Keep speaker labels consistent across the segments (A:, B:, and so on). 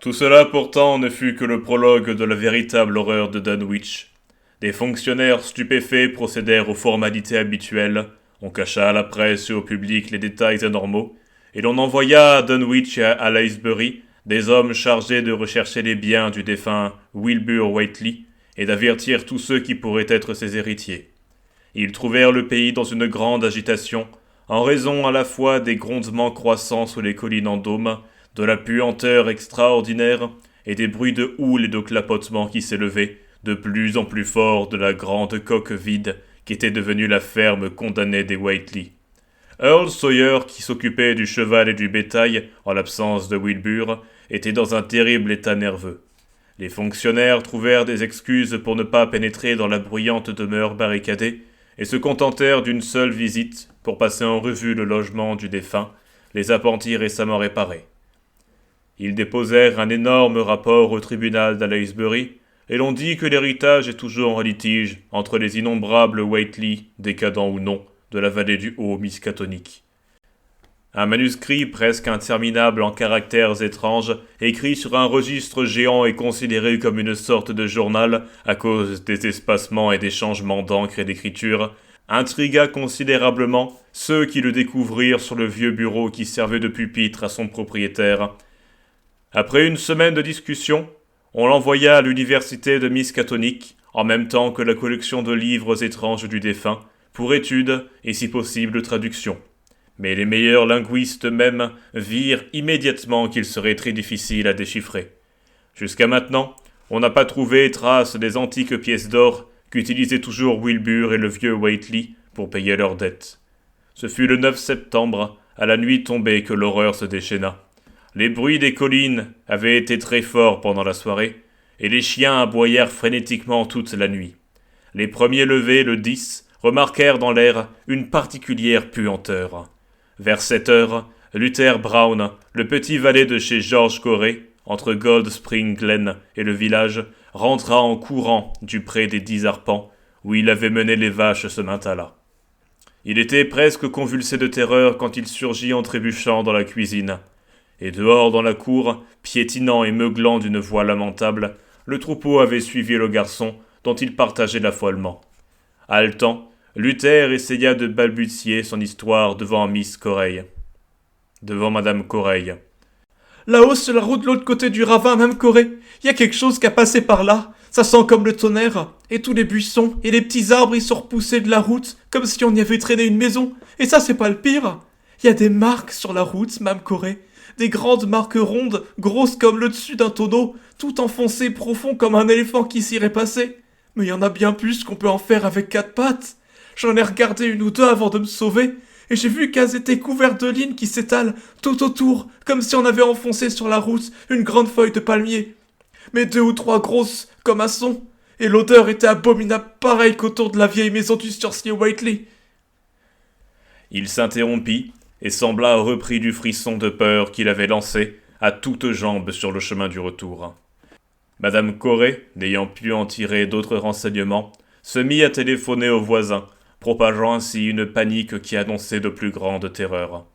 A: Tout cela pourtant ne fut que le prologue de la véritable horreur de Dunwich. Des fonctionnaires stupéfaits procédèrent aux formalités habituelles, on cacha à la presse et au public les détails anormaux, et l'on envoya à Dunwich et à Aylesbury des hommes chargés de rechercher les biens du défunt Wilbur Whately et d'avertir tous ceux qui pourraient être ses héritiers. Ils trouvèrent le pays dans une grande agitation, en raison à la fois des grondements croissants sous les collines en dôme, de la puanteur extraordinaire et des bruits de houle et de clapotement qui s'élevaient, de plus en plus forts, de la grande coque vide qui était devenue la ferme condamnée des Whately. Earl Sawyer, qui s'occupait du cheval et du bétail, en l'absence de Wilbur, était dans un terrible état nerveux. Les fonctionnaires trouvèrent des excuses pour ne pas pénétrer dans la bruyante demeure barricadée, et se contentèrent d'une seule visite pour passer en revue le logement du défunt, les appentis récemment réparés. Ils déposèrent un énorme rapport au tribunal d'Aylesbury, et l'on dit que l'héritage est toujours en litige entre les innombrables Whately, décadents ou non, de la vallée du Haut-Miskatonic. Un manuscrit presque interminable en caractères étranges, écrit sur un registre géant et considéré comme une sorte de journal à cause des espacements et des changements d'encre et d'écriture, intrigua considérablement ceux qui le découvrirent sur le vieux bureau qui servait de pupitre à son propriétaire. Après une semaine de discussion, on l'envoya à l'université de Miskatonic, en même temps que la collection de livres étranges du défunt, pour étude et si possible traduction. Mais les meilleurs linguistes même virent immédiatement qu'il serait très difficile à déchiffrer. Jusqu'à maintenant, on n'a pas trouvé trace des antiques pièces d'or qu'utilisaient toujours Wilbur et le vieux Whately pour payer leurs dettes. Ce fut le 9 septembre, à la nuit tombée, que l'horreur se déchaîna. Les bruits des collines avaient été très forts pendant la soirée, et les chiens aboyèrent frénétiquement toute la nuit. Les premiers levés, le 10, remarquèrent dans l'air une particulière puanteur. Vers 7 heures, Luther Brown, le petit valet de chez George Corey, entre Gold Spring Glen et le village, rentra en courant du pré des 10 arpents, où il avait mené les vaches ce matin-là. Il était presque convulsé de terreur quand il surgit en trébuchant dans la cuisine. Et dehors dans la cour, piétinant et meuglant d'une voix lamentable, le troupeau avait suivi le garçon, dont il partageait l'affolement. Haletant, Luther essaya de balbutier son histoire devant Miss Corey. Devant Madame Corey.
B: Là-haut, sur la route de l'autre côté du ravin, Mme Corey, y a quelque chose qui a passé par là. Ça sent comme le tonnerre. Et tous les buissons et les petits arbres, ils sont repoussés de la route, comme si on y avait traîné une maison. Et ça, c'est pas le pire. Y a des marques sur la route, Mme Corey. Des grandes marques rondes, grosses comme le dessus d'un tonneau, tout enfoncées profond comme un éléphant qui s'y irait passer. Mais y en a bien plus qu'on peut en faire avec 4 pattes. J'en ai regardé une ou deux avant de me sauver, et j'ai vu qu'elles étaient couvertes de lignes qui s'étalent tout autour, comme si on avait enfoncé sur la route une grande feuille de palmier. Mais 2 ou 3 grosses, comme un son, et l'odeur était abominable pareil qu'autour de la vieille maison du sorcier Whately.
A: Il s'interrompit, et sembla repris du frisson de peur qu'il avait lancé à toutes jambes sur le chemin du retour. Madame Corey, n'ayant pu en tirer d'autres renseignements, se mit à téléphoner aux voisins, propageant ainsi une panique qui annonçait de plus grandes terreurs.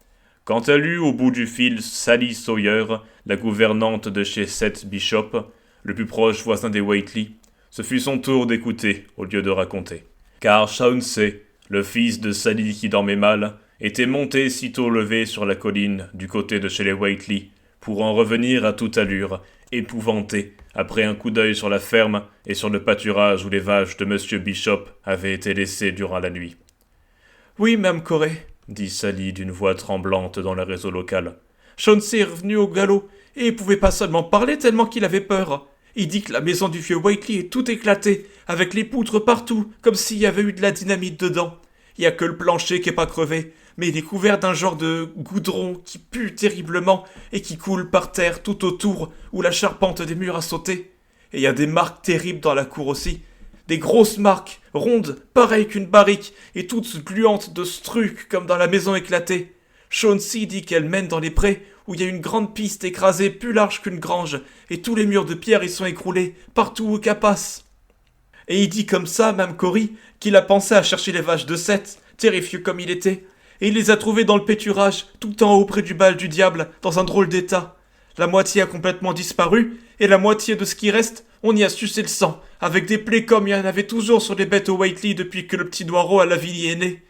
A: Quand elle eut au bout du fil Sally Sawyer, la gouvernante de chez Seth Bishop, le plus proche voisin des Whately, ce fut son tour d'écouter au lieu de raconter. Car Chauncey, le fils de Sally qui dormait mal, était monté sitôt levé sur la colline du côté de chez les Whately, pour en revenir à toute allure, épouvanté, après un coup d'œil sur la ferme et sur le pâturage où les vaches de M. Bishop avaient été laissées durant la nuit.
B: « Oui, Mme Corey, »
A: dit Sally d'une voix tremblante dans le réseau local.
B: « Chauncey est revenu au galop, et il pouvait pas seulement parler tellement qu'il avait peur. Il dit que la maison du vieux Whately est toute éclatée, avec les poutres partout, comme s'il y avait eu de la dynamite dedans. Il y a que le plancher qui est pas crevé, mais il est couvert d'un genre de goudron qui pue terriblement et qui coule par terre tout autour où la charpente des murs a sauté. Et il y a des marques terribles dans la cour aussi. Des grosses marques, rondes, pareilles qu'une barrique, et toutes gluantes de struc comme dans la maison éclatée. Chauncey dit qu'elle mène dans les prés où il y a une grande piste écrasée plus large qu'une grange, et tous les murs de pierre y sont écroulés, partout où qu'elle passe. Et il dit comme ça, Mme Corey, qu'il a pensé à chercher les vaches de Seth, terrifieux comme il était, et il les a trouvées dans le pâturage, tout en haut près du bal du diable, dans un drôle d'état. La moitié a complètement disparu, et la moitié de ce qui reste, on y a sucé le sang, avec des plaies comme il y en avait toujours sur les bêtes au Whiteley depuis que le petit Noiro à la ville est né.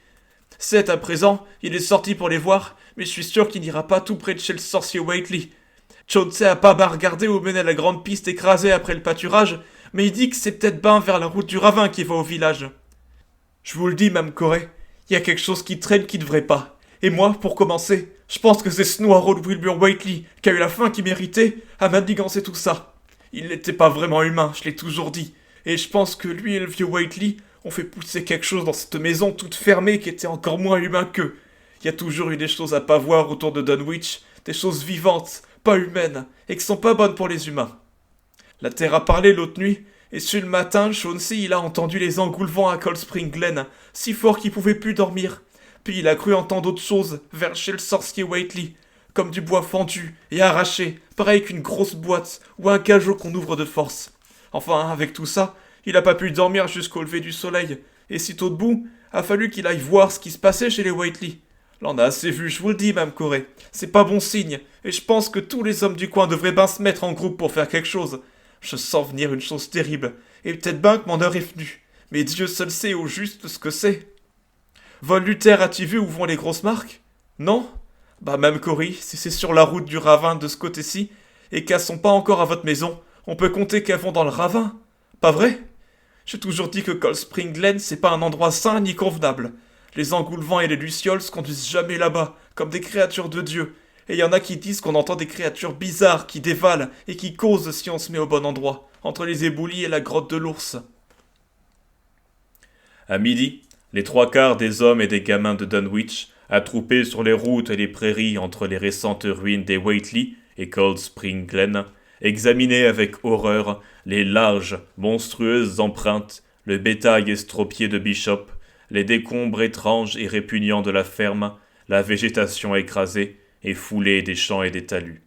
B: Seth, à présent, il est sorti pour les voir, mais je suis sûr qu'il n'ira pas tout près de chez le sorcier Whiteley. Chauncey a pas regardé où menait la grande piste écrasée après le pâturage, mais il dit que c'est peut-être ben vers la route du ravin qui va au village. Je vous le dis, Mme Corey, il y a quelque chose qui traîne qui devrait pas. Et moi, pour commencer, je pense que c'est ce Noiro de Wilbur Whiteley qui a eu la fin qu'il méritait à manigancer tout ça. Il n'était pas vraiment humain, je l'ai toujours dit. Et je pense que lui et le vieux Whiteley ont fait pousser quelque chose dans cette maison toute fermée qui était encore moins humain qu'eux. Il y a toujours eu des choses à pas voir autour de Dunwich, des choses vivantes, pas humaines, et qui sont pas bonnes pour les humains. La terre a parlé l'autre nuit, et sur le matin, Chauncey il a entendu les engoulevents à Cold Spring Glen, si fort qu'il pouvait plus dormir. Puis il a cru entendre d'autres choses, vers chez le sorcier Whiteley, comme du bois fendu et arraché, pareil qu'une grosse boîte ou un cajot qu'on ouvre de force. Enfin, avec tout ça, il a pas pu dormir jusqu'au lever du soleil, et sitôt debout, a fallu qu'il aille voir ce qui se passait chez les Whiteley. Là on a assez vu, je vous le dis, Mme Corey. C'est pas bon signe, et je pense que tous les hommes du coin devraient bien se mettre en groupe pour faire quelque chose. Je sens venir une chose terrible, et peut-être bien que mon heure est venue. Mais Dieu seul sait au juste ce que c'est. Vol Luther, as-tu vu où vont les grosses marques? Non? Bah, Mme Corey, si c'est sur la route du ravin de ce côté-ci, et qu'elles sont pas encore à votre maison, on peut compter qu'elles vont dans le ravin. Pas vrai? J'ai toujours dit que Cold Spring Glen, c'est pas un endroit sain ni convenable. Les engoulevents et les lucioles se conduisent jamais là-bas, comme des créatures de Dieu. Et y en a qui disent qu'on entend des créatures bizarres qui dévalent et qui causent si on se met au bon endroit, entre les éboulis et la grotte de l'ours.
A: À midi, les trois quarts des hommes et des gamins de Dunwich, attroupés sur les routes et les prairies entre les récentes ruines des Whiteley et Cold Spring Glen, examinaient avec horreur les larges, monstrueuses empreintes, le bétail estropié de Bishop, les décombres étranges et répugnants de la ferme, la végétation écrasée et foulée des champs et des talus.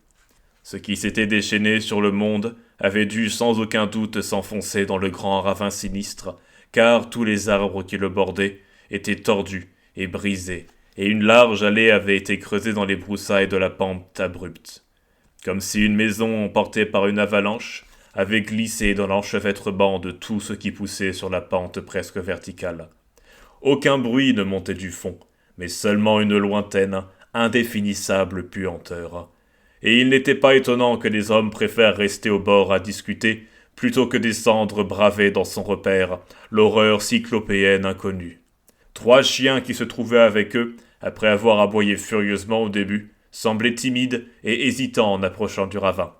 A: Ce qui s'était déchaîné sur le monde avait dû sans aucun doute s'enfoncer dans le grand ravin sinistre, car tous les arbres qui le bordaient étaient tordus et brisés, et une large allée avait été creusée dans les broussailles de la pente abrupte. Comme si une maison emportée par une avalanche avait glissé dans l'enchevêtrement de tout ce qui poussait sur la pente presque verticale. Aucun bruit ne montait du fond, mais seulement une lointaine, indéfinissable puanteur. Et il n'était pas étonnant que les hommes préfèrent rester au bord à discuter, plutôt que descendre braver dans son repère l'horreur cyclopéenne inconnue. 3 chiens qui se trouvaient avec eux, après avoir aboyé furieusement au début, semblaient timides et hésitants en approchant du ravin.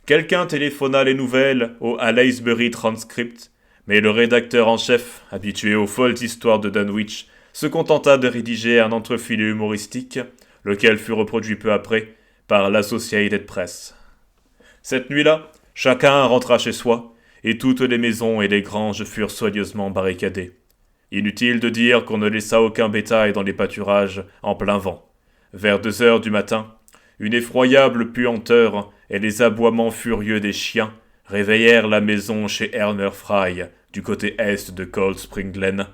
A: Quelqu'un téléphona les nouvelles au Aylesbury Transcript, mais le rédacteur en chef, habitué aux folles histoires de Dunwich, se contenta de rédiger un entrefilet humoristique, lequel fut reproduit peu après par l'Associated Press. Cette nuit-là, chacun rentra chez soi, et toutes les maisons et les granges furent soigneusement barricadées. Inutile de dire qu'on ne laissa aucun bétail dans les pâturages en plein vent. Vers 2 heures du matin, une effroyable puanteur et les aboiements furieux des chiens réveillèrent la maison chez Erner Fry, du côté est de Cold Spring Glen,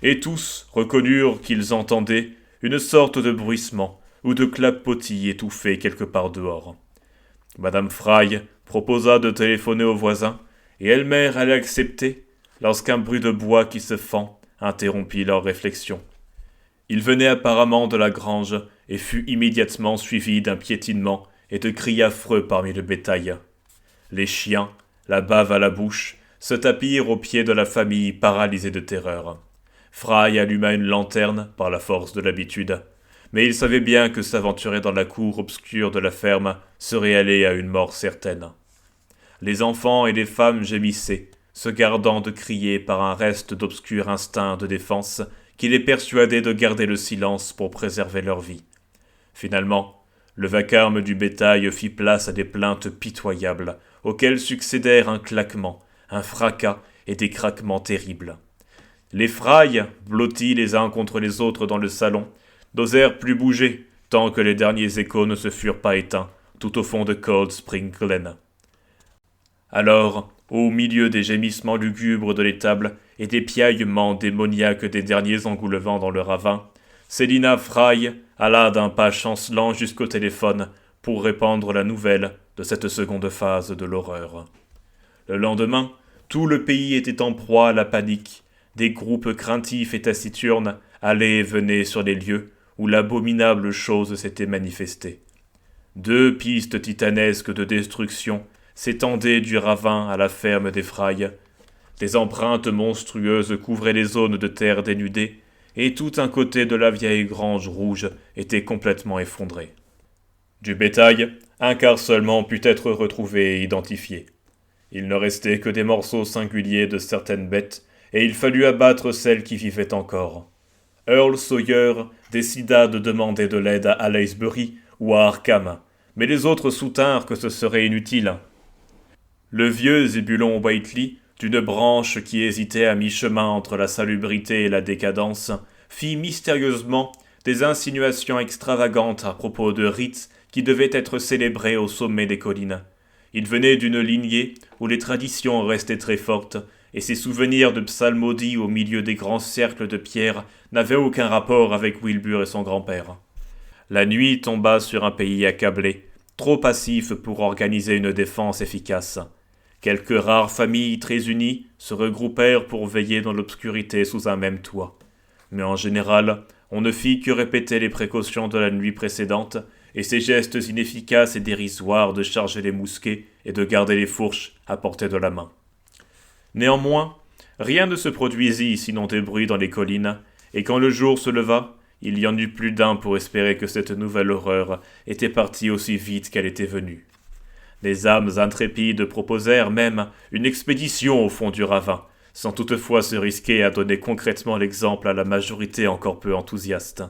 A: et tous reconnurent qu'ils entendaient une sorte de bruissement ou de clapotis étouffé quelque part dehors. Madame Fry proposa de téléphoner aux voisins, et Elmer allait accepter, lorsqu'un bruit de bois qui se fend interrompit leur réflexion. Il venait apparemment de la grange, et fut immédiatement suivi d'un piétinement et de cris affreux parmi le bétail. Les chiens, la bave à la bouche, se tapirent aux pieds de la famille paralysée de terreur. Fry alluma une lanterne par la force de l'habitude, mais il savait bien que s'aventurer dans la cour obscure de la ferme serait aller à une mort certaine. Les enfants et les femmes gémissaient, se gardant de crier par un reste d'obscur instinct de défense qui les persuadait de garder le silence pour préserver leur vie. Finalement, le vacarme du bétail fit place à des plaintes pitoyables, auxquelles succédèrent un claquement, un fracas et des craquements terribles. Les Fry, blottis les uns contre les autres dans le salon, n'osèrent plus bouger, tant que les derniers échos ne se furent pas éteints, tout au fond de Cold Spring Glen. Alors, au milieu des gémissements lugubres de l'étable et des piaillements démoniaques des derniers engoulevents dans le ravin, Célina Fry alla d'un pas chancelant jusqu'au téléphone pour répandre la nouvelle de cette seconde phase de l'horreur. Le lendemain, tout le pays était en proie à la panique. Des groupes craintifs et taciturnes allaient et venaient sur les lieux où l'abominable chose s'était manifestée. 2 pistes titanesques de destruction s'étendaient du ravin à la ferme des Frailles. Des empreintes monstrueuses couvraient les zones de terre dénudées, et tout un côté de la vieille grange rouge était complètement effondré. Du bétail, un quart seulement put être retrouvé et identifié. Il ne restait que des morceaux singuliers de certaines bêtes, et il fallut abattre celles qui vivaient encore. Earl Sawyer décida de demander de l'aide à Aylesbury ou à Arkham, mais les autres soutinrent que ce serait inutile. Le vieux Zébulon Whiteley, d'une branche qui hésitait à mi-chemin entre la salubrité et la décadence, fit mystérieusement des insinuations extravagantes à propos de rites qui devaient être célébrés au sommet des collines. Il venait d'une lignée où les traditions restaient très fortes, et ses souvenirs de psalmodie au milieu des grands cercles de pierre n'avaient aucun rapport avec Wilbur et son grand-père. La nuit tomba sur un pays accablé, trop passif pour organiser une défense efficace. Quelques rares familles très unies se regroupèrent pour veiller dans l'obscurité sous un même toit. Mais en général, on ne fit que répéter les précautions de la nuit précédente, et ces gestes inefficaces et dérisoires de charger les mousquets et de garder les fourches à portée de la main. Néanmoins, rien ne se produisit sinon des bruits dans les collines, et quand le jour se leva, il y en eut plus d'un pour espérer que cette nouvelle horreur était partie aussi vite qu'elle était venue. Des âmes intrépides proposèrent même une expédition au fond du ravin, sans toutefois se risquer à donner concrètement l'exemple à la majorité encore peu enthousiaste.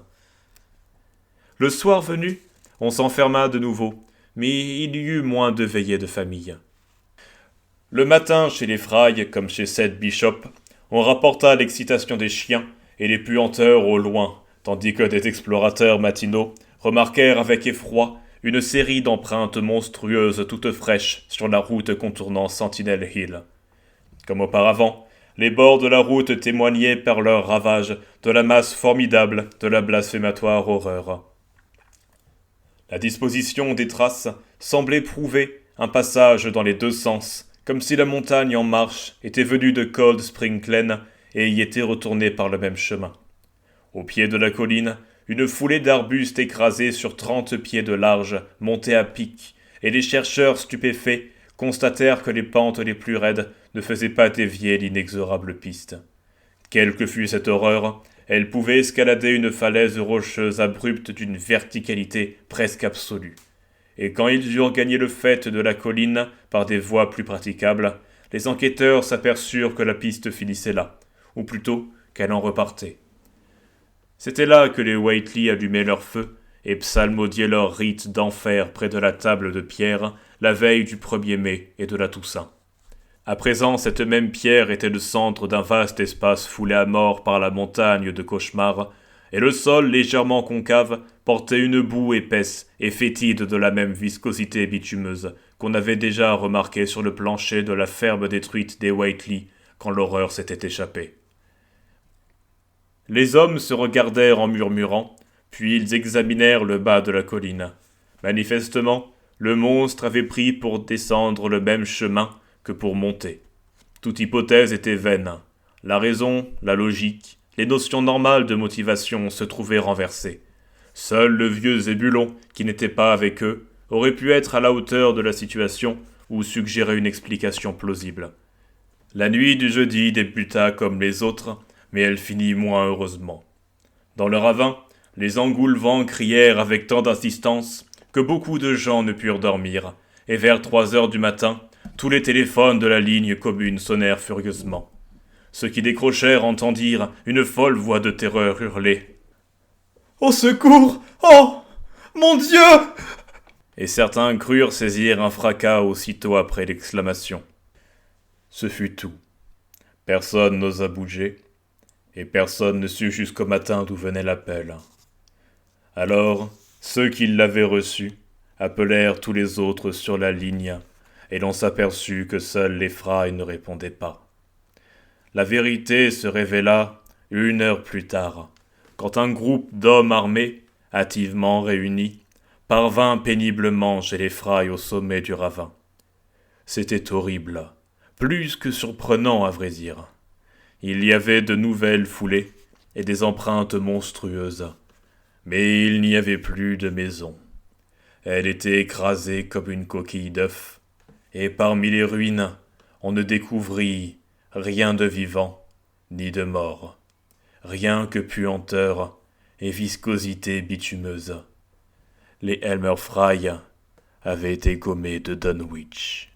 A: Le soir venu, on s'enferma de nouveau, mais il y eut moins de veillées de famille. Le matin, chez les Frailles, comme chez Seth Bishop, on rapporta l'excitation des chiens et les puanteurs au loin, tandis que des explorateurs matinaux remarquèrent avec effroi une série d'empreintes monstrueuses toutes fraîches sur la route contournant Sentinel Hill. Comme auparavant, les bords de la route témoignaient par leurs ravages de la masse formidable de la blasphématoire horreur. La disposition des traces semblait prouver un passage dans les deux sens, comme si la montagne en marche était venue de Cold Spring Glen et y était retournée par le même chemin. Au pied de la colline, une foulée d'arbustes écrasés sur 30 pieds de large montait à pic, et les chercheurs stupéfaits constatèrent que les pentes les plus raides ne faisaient pas dévier l'inexorable piste. Quelle que fût cette horreur, elle pouvait escalader une falaise rocheuse abrupte d'une verticalité presque absolue. Et quand ils eurent gagné le faîte de la colline par des voies plus praticables, les enquêteurs s'aperçurent que la piste finissait là, ou plutôt qu'elle en repartait. C'était là que les Whiteley allumaient leur feu et psalmodiaient leur rite d'enfer près de la table de pierre la veille du 1er mai et de la Toussaint. À présent, cette même pierre était le centre d'un vaste espace foulé à mort par la montagne de cauchemar, et le sol légèrement concave portait une boue épaisse et fétide de la même viscosité bitumeuse qu'on avait déjà remarquée sur le plancher de la ferme détruite des Whiteley quand l'horreur s'était échappée. Les hommes se regardèrent en murmurant, puis ils examinèrent le bas de la colline. Manifestement, le monstre avait pris pour descendre le même chemin que pour monter. Toute hypothèse était vaine. La raison, la logique, les notions normales de motivation se trouvaient renversées. Seul le vieux Zébulon, qui n'était pas avec eux, aurait pu être à la hauteur de la situation ou suggérer une explication plausible. La nuit du jeudi débuta comme les autres, mais elle finit moins heureusement. Dans le ravin, les engoulevents crièrent avec tant d'insistance que beaucoup de gens ne purent dormir, et vers 3 heures du matin, tous les téléphones de la ligne commune sonnèrent furieusement. Ceux qui décrochèrent entendirent une folle voix de terreur hurler « Au secours! Oh! Mon Dieu !» Et certains crurent saisir un fracas aussitôt après l'exclamation. Ce fut tout. Personne n'osa bouger, et personne ne sut jusqu'au matin d'où venait l'appel. Alors, ceux qui l'avaient reçu appelèrent tous les autres sur la ligne, et l'on s'aperçut que seuls les Frailles ne répondaient pas. La vérité se révéla 1 heure plus tard, quand un groupe d'hommes armés, hâtivement réunis, parvint péniblement chez les Fry au sommet du ravin. C'était horrible, plus que surprenant à vrai dire. Il y avait de nouvelles foulées et des empreintes monstrueuses, mais il n'y avait plus de maison. Elle était écrasée comme une coquille d'œuf, et parmi les ruines, on ne découvrit rien de vivant ni de mort, rien que puanteur et viscosité bitumeuse. Les Elmer Fry avaient été gommés de Dunwich.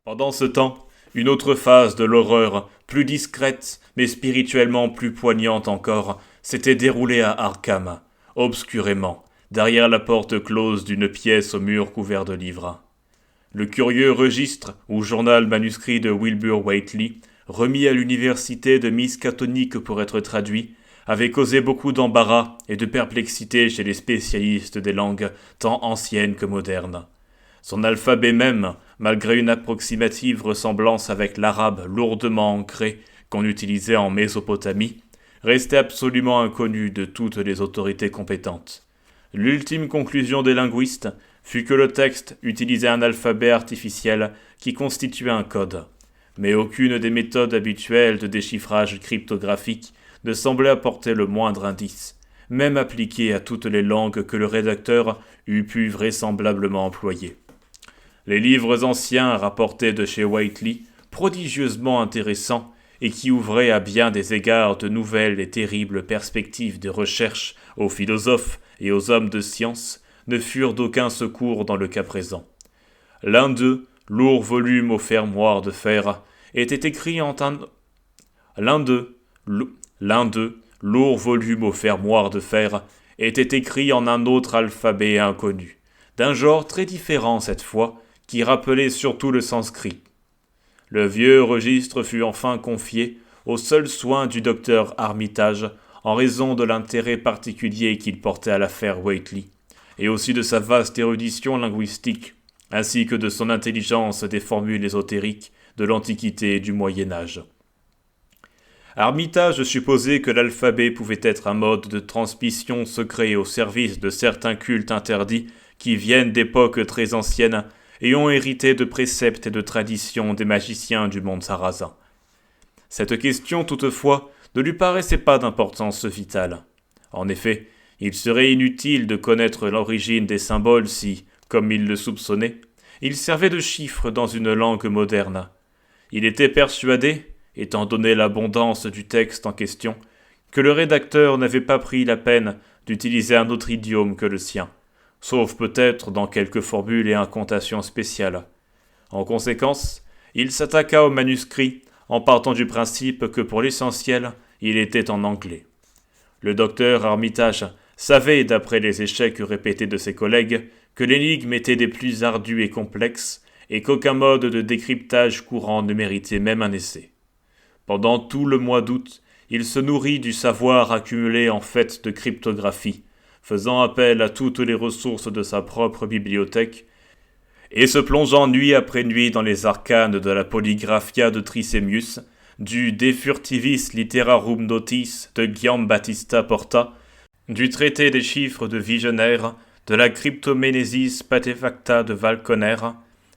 A: Pendant ce temps, une autre phase de l'horreur, plus discrète, mais spirituellement plus poignante encore, s'était déroulée à Arkham, obscurément, derrière la porte close d'une pièce au mur couvert de livres. Le curieux registre ou journal manuscrit de Wilbur Whately, remis à l'université de Miskatonic pour être traduit, avait causé beaucoup d'embarras et de perplexité chez les spécialistes des langues, tant anciennes que modernes. Son alphabet même, malgré une approximative ressemblance avec l'arabe lourdement ancré qu'on utilisait en Mésopotamie, restait absolument inconnu de toutes les autorités compétentes. L'ultime conclusion des linguistes fut que le texte utilisait un alphabet artificiel qui constituait un code, mais aucune des méthodes habituelles de déchiffrage cryptographique ne semblait apporter le moindre indice, même appliqué à toutes les langues que le rédacteur eût pu vraisemblablement employer. Les livres anciens rapportés de chez Whately, prodigieusement intéressants et qui ouvraient à bien des égards de nouvelles et terribles perspectives de recherche aux philosophes et aux hommes de science, ne furent d'aucun secours dans le cas présent. L'un d'eux, lourd volume au fermoir de fer, était écrit en un... L'un d'eux, lourd volume au fermoir de fer, était écrit en un autre alphabet inconnu, d'un genre très différent cette fois, qui rappelait surtout le sanskrit. Le vieux registre fut enfin confié aux seuls soins du docteur Armitage en raison de l'intérêt particulier qu'il portait à l'affaire Whately, et aussi de sa vaste érudition linguistique, ainsi que de son intelligence des formules ésotériques de l'Antiquité et du Moyen-Âge. Armitage supposait que l'alphabet pouvait être un mode de transmission secret au service de certains cultes interdits qui viennent d'époques très anciennes et ont hérité de préceptes et de traditions des magiciens du monde sarrasin. Cette question, toutefois, ne lui paraissait pas d'importance vitale. En effet, il serait inutile de connaître l'origine des symboles si, comme il le soupçonnait, ils servaient de chiffres dans une langue moderne. Il était persuadé, étant donné l'abondance du texte en question, que le rédacteur n'avait pas pris la peine d'utiliser un autre idiome que le sien, sauf peut-être dans quelques formules et incantations spéciales. En conséquence, il s'attaqua au manuscrit en partant du principe que pour l'essentiel, il était en anglais. Le docteur Armitage savait, d'après les échecs répétés de ses collègues, que l'énigme était des plus ardues et complexes, et qu'aucun mode de décryptage courant ne méritait même un essai. Pendant tout le mois d'août, il se nourrit du savoir accumulé en fait de cryptographie, faisant appel à toutes les ressources de sa propre bibliothèque, et se plongeant nuit après nuit dans les arcanes de la Polygraphia de Trithemius, du De Furtivis Literarum Notis de Giambattista Porta, du traité des chiffres de Vigenère, de la Cryptoménésis Patefacta de Valconer,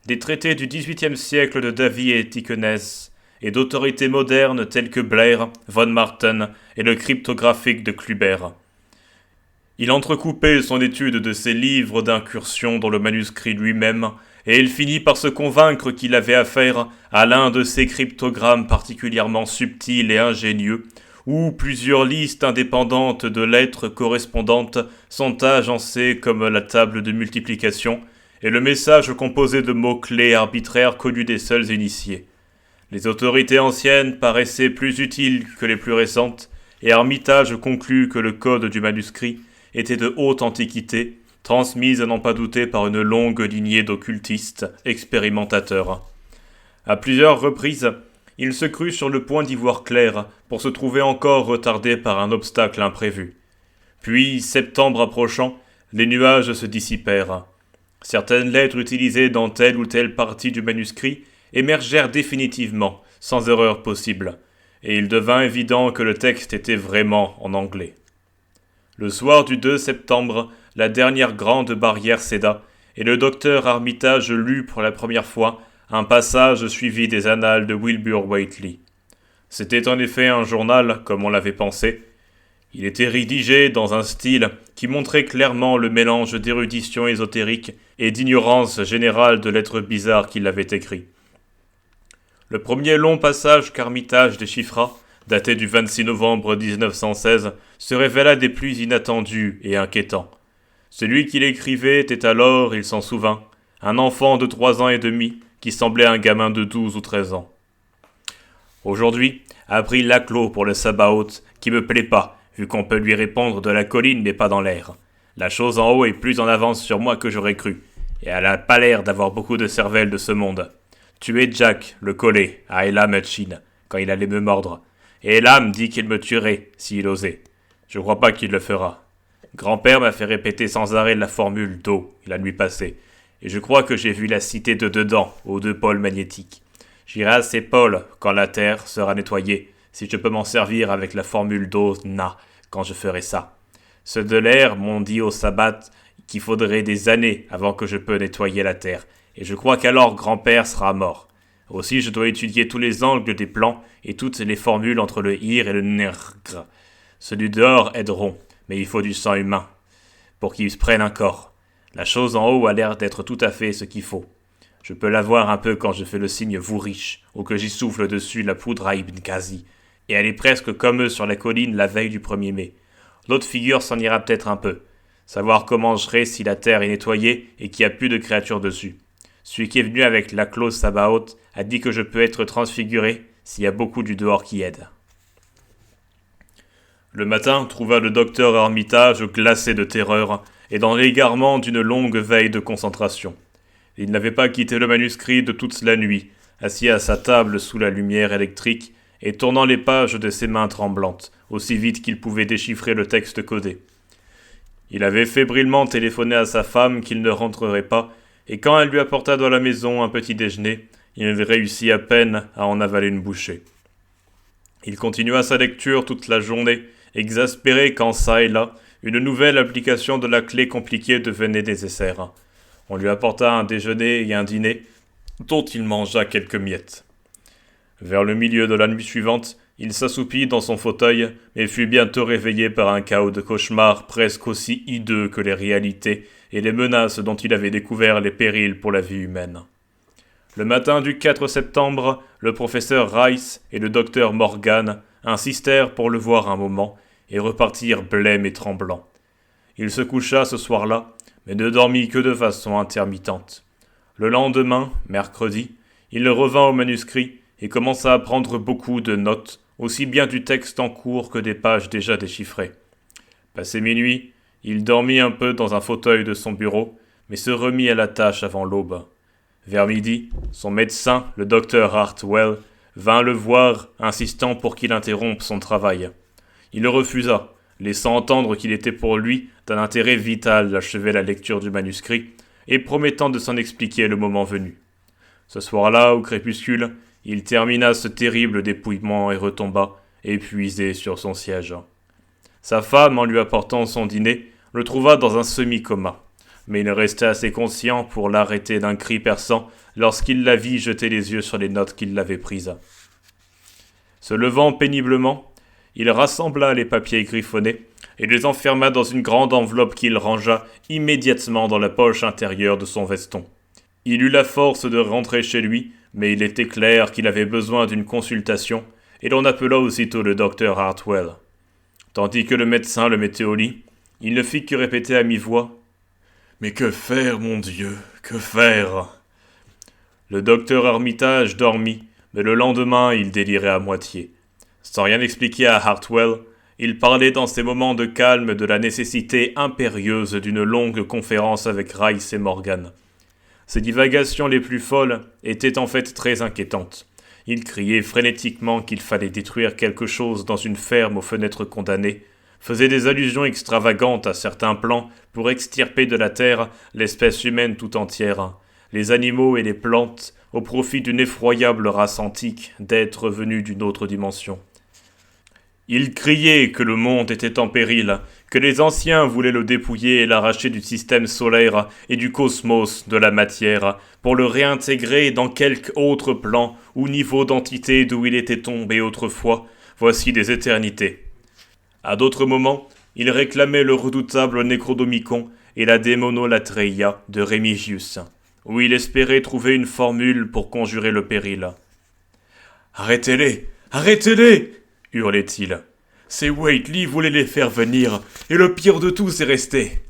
A: des traités du XVIIIe siècle de Davy et Tykönès, et d'autorités modernes telles que Blair, von Marten et le cryptographique de Kluber. Il entrecoupait son étude de ces livres d'incursion dans le manuscrit lui-même, et il finit par se convaincre qu'il avait affaire à l'un de ces cryptogrammes particulièrement subtils et ingénieux, où plusieurs listes indépendantes de lettres correspondantes sont agencées comme la table de multiplication, et le message composé de mots-clés arbitraires connus des seuls initiés. Les autorités anciennes paraissaient plus utiles que les plus récentes, et Armitage conclut que le code du manuscrit était de haute antiquité, transmise à n'en pas douter par une longue lignée d'occultistes expérimentateurs. À plusieurs reprises, il se crut sur le point d'y voir clair pour se trouver encore retardé par un obstacle imprévu. Puis, septembre approchant, Les nuages se dissipèrent. Certaines lettres utilisées dans telle ou telle partie du manuscrit émergèrent définitivement, sans erreur possible, et il devint évident que le texte était vraiment en anglais. Le soir du 2 septembre, la dernière grande barrière céda, et le docteur Armitage lut pour la première fois un passage suivi des annales de Wilbur Whately. C'était en effet un journal, comme on l'avait pensé. Il était rédigé dans un style qui montrait clairement le mélange d'érudition ésotérique et d'ignorance générale de l'être bizarre qui l'avait écrit. Le premier long passage qu'Armitage déchiffra, daté du 26 novembre 1916, se révéla des plus inattendus et inquiétants. Celui qui l'écrivait était alors, il s'en souvint, un enfant de 3 ans et demi qui semblait un gamin de 12 ou 13 ans. Aujourd'hui, a pris Laclos pour le Sabaoth, qui me plaît pas, vu qu'on peut lui répondre de la colline mais pas dans l'air. La chose en haut est plus en avance sur moi que j'aurais cru, et elle a pas l'air d'avoir beaucoup de cervelle de ce monde. Tuer Jack, le coller, à Elam Etchin, quand il allait me mordre. Et Elam dit qu'il me tuerait, s'il osait. Je crois pas qu'il le fera. Grand-père m'a fait répéter sans arrêt la formule d'eau, la nuit passée, et je crois que j'ai vu la cité de dedans, aux 2 pôles magnétiques. J'irai à ces pôles quand la Terre sera nettoyée, si je peux m'en servir avec la formule d'eau Na, quand je ferai ça. Ceux de l'air m'ont dit au sabbat qu'il faudrait des années avant que je peux nettoyer la Terre, et je crois qu'alors grand-père sera mort. Aussi je dois étudier tous les angles des plans et toutes les formules entre le ir et le nergr. Ceux du dehors aideront, mais il faut du sang humain, pour qu'ils prennent un corps. La chose en haut a l'air d'être tout à fait ce qu'il faut. Je peux la voir un peu quand je fais le signe Vourich, ou que j'y souffle dessus la poudre à Ibn Ghazi, et elle est presque comme eux sur la colline la veille du 1er mai. L'autre figure s'en ira peut-être un peu. Savoir comment je serai si la terre est nettoyée et qu'il n'y a plus de créatures dessus. Celui qui est venu avec la clause Sabaoth a dit que je peux être transfiguré s'il y a beaucoup du dehors qui aide. Le matin trouva le docteur Armitage glacé de terreur et dans l'égarement d'une longue veille de concentration. Il n'avait pas quitté le manuscrit de toute la nuit, assis à sa table sous la lumière électrique et tournant les pages de ses mains tremblantes, aussi vite qu'il pouvait déchiffrer le texte codé. Il avait fébrilement téléphoné à sa femme qu'il ne rentrerait pas, et quand elle lui apporta dans la maison un petit déjeuner, il réussit à peine à en avaler une bouchée. Il continua sa lecture toute la journée, exaspéré quand çà et là, une nouvelle application de la clé compliquée devenait nécessaire. On lui apporta un déjeuner et un dîner, dont il mangea quelques miettes. Vers le milieu de la nuit suivante, il s'assoupit dans son fauteuil, mais fut bientôt réveillé par un chaos de cauchemars presque aussi hideux que les réalités et les menaces dont il avait découvert les périls pour la vie humaine. Le matin du 4 septembre, le professeur Rice et le docteur Morgan insistèrent pour le voir un moment et repartirent blêmes et tremblants. Il se coucha ce soir-là, mais ne dormit que de façon intermittente. Le lendemain, mercredi, il revint au manuscrit et commença à prendre beaucoup de notes, aussi bien du texte en cours que des pages déjà déchiffrées. Passé minuit, il dormit un peu dans un fauteuil de son bureau, mais se remit à la tâche avant l'aube. Vers midi, son médecin, le docteur Hartwell, vint le voir, insistant pour qu'il interrompe son travail. Il le refusa, laissant entendre qu'il était pour lui d'un intérêt vital d'achever la lecture du manuscrit, et promettant de s'en expliquer le moment venu. Ce soir-là, au crépuscule, il termina ce terrible dépouillement et retomba, épuisé sur son siège. Sa femme, en lui apportant son dîner, le trouva dans un semi-coma, mais il restait assez conscient pour l'arrêter d'un cri perçant lorsqu'il la vit jeter les yeux sur les notes qu'il avait prises. Se levant péniblement, il rassembla les papiers griffonnés et les enferma dans une grande enveloppe qu'il rangea immédiatement dans la poche intérieure de son veston. Il eut la force de rentrer chez lui, mais il était clair qu'il avait besoin d'une consultation, et l'on appela aussitôt le docteur Hartwell. Tandis que le médecin le mettait au lit, il ne fit que répéter à mi-voix « Mais que faire, mon Dieu, que faire ?» Le docteur Armitage dormit, mais le lendemain il délirait à moitié. Sans rien expliquer à Hartwell, il parlait dans ces moments de calme de la nécessité impérieuse d'une longue conférence avec Rice et Morgan. Ses divagations les plus folles étaient en fait très inquiétantes. Il criait frénétiquement qu'il fallait détruire quelque chose dans une ferme aux fenêtres condamnées, faisait des allusions extravagantes à certains plans pour extirper de la terre l'espèce humaine tout entière, les animaux et les plantes, au profit d'une effroyable race antique d'êtres venus d'une autre dimension. Il criait que le monde était en péril, que les anciens voulaient le dépouiller et l'arracher du système solaire et du cosmos, de la matière, pour le réintégrer dans quelque autre plan ou niveau d'entité d'où il était tombé autrefois, voici des éternités. À d'autres moments, il réclamait le redoutable Necronomicon et la Démonolatreia de Rémigius, où il espérait trouver une formule pour conjurer le péril. « Arrêtez-les! Arrêtez-les !» hurlait-il. « Ces Whately voulaient les faire venir, et le pire de tout, c'est resté.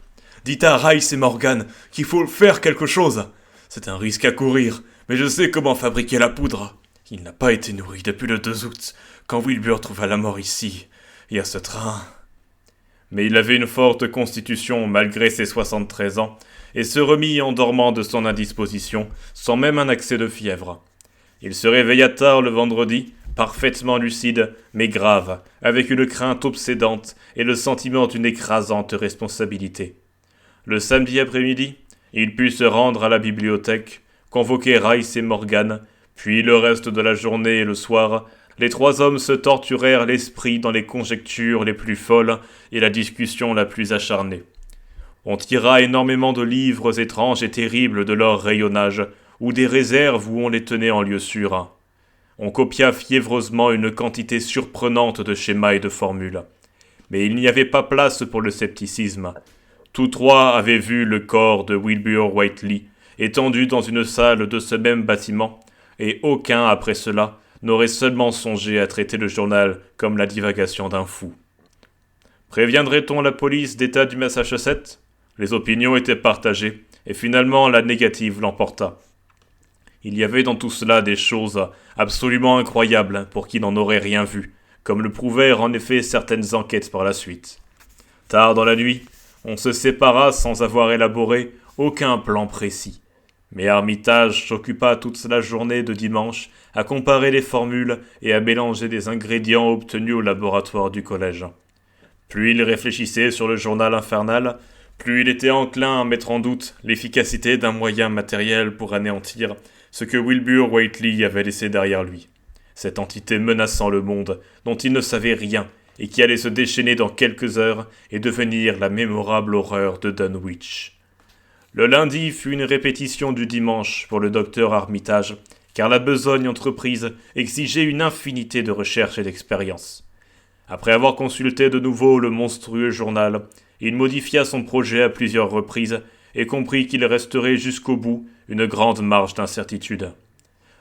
A: Dites à Rice et Morgan qu'il faut faire quelque chose. C'est un risque à courir, mais je sais comment fabriquer la poudre. Il n'a pas été nourri depuis le 2 août, quand Wilbur trouva la mort ici, et à ce train. » Mais il avait une forte constitution malgré ses 73 ans, et se remit en dormant de son indisposition, sans même un accès de fièvre. Il se réveilla tard le vendredi, parfaitement lucide, mais grave, avec une crainte obsédante et le sentiment d'une écrasante responsabilité. Le samedi après-midi, il put se rendre à la bibliothèque, convoquer Rice et Morgan, puis le reste de la journée et le soir, les trois hommes se torturèrent l'esprit dans les conjectures les plus folles et la discussion la plus acharnée. On tira énormément de livres étranges et terribles de leur rayonnage, ou des réserves où on les tenait en lieu sûr. On copia fiévreusement une quantité surprenante de schémas et de formules. Mais il n'y avait pas place pour le scepticisme. Tous trois avaient vu le corps de Wilbur Whately, étendu dans une salle de ce même bâtiment, et aucun, après cela, n'aurait seulement songé à traiter le journal comme la divagation d'un fou. Préviendrait-on la police d'État du Massachusetts ? Les opinions étaient partagées, et finalement la négative l'emporta. Il y avait dans tout cela des choses absolument incroyables pour qui n'en aurait rien vu, comme le prouvèrent en effet certaines enquêtes par la suite. Tard dans la nuit, on se sépara sans avoir élaboré aucun plan précis. Mais Armitage s'occupa toute la journée de dimanche à comparer les formules et à mélanger des ingrédients obtenus au laboratoire du collège. Plus il réfléchissait sur le journal infernal, plus il était enclin à mettre en doute l'efficacité d'un moyen matériel pour anéantir ce que Wilbur Whately avait laissé derrière lui. Cette entité menaçant le monde, dont il ne savait rien, et qui allait se déchaîner dans quelques heures et devenir la mémorable horreur de Dunwich. Le lundi fut une répétition du dimanche pour le docteur Armitage, car la besogne entreprise exigeait une infinité de recherches et d'expériences. Après avoir consulté de nouveau le monstrueux journal, il modifia son projet à plusieurs reprises et comprit qu'il resterait jusqu'au bout une grande marge d'incertitude.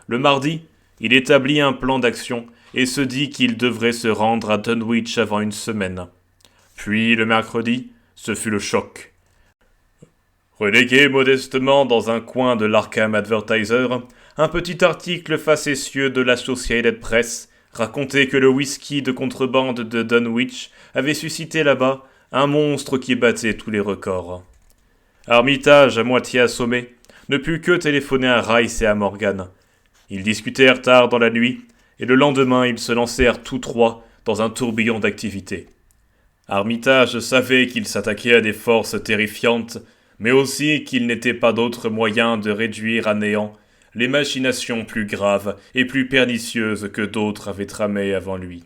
A: Le mardi, il établit un plan d'action et se dit qu'il devrait se rendre à Dunwich avant une semaine. Puis le mercredi, ce fut le choc. Relégué modestement dans un coin de l'Arkham Advertiser, un petit article facétieux de l'Associated Press racontait que le whisky de contrebande de Dunwich avait suscité là-bas un monstre qui battait tous les records. Armitage, à moitié assommé, ne put que téléphoner à Rice et à Morgan. Ils discutèrent tard dans la nuit, et le lendemain ils se lancèrent tous trois dans un tourbillon d'activités. Armitage savait qu'il s'attaquait à des forces terrifiantes, mais aussi qu'il n'était pas d'autre moyen de réduire à néant les machinations plus graves et plus pernicieuses que d'autres avaient tramées avant lui.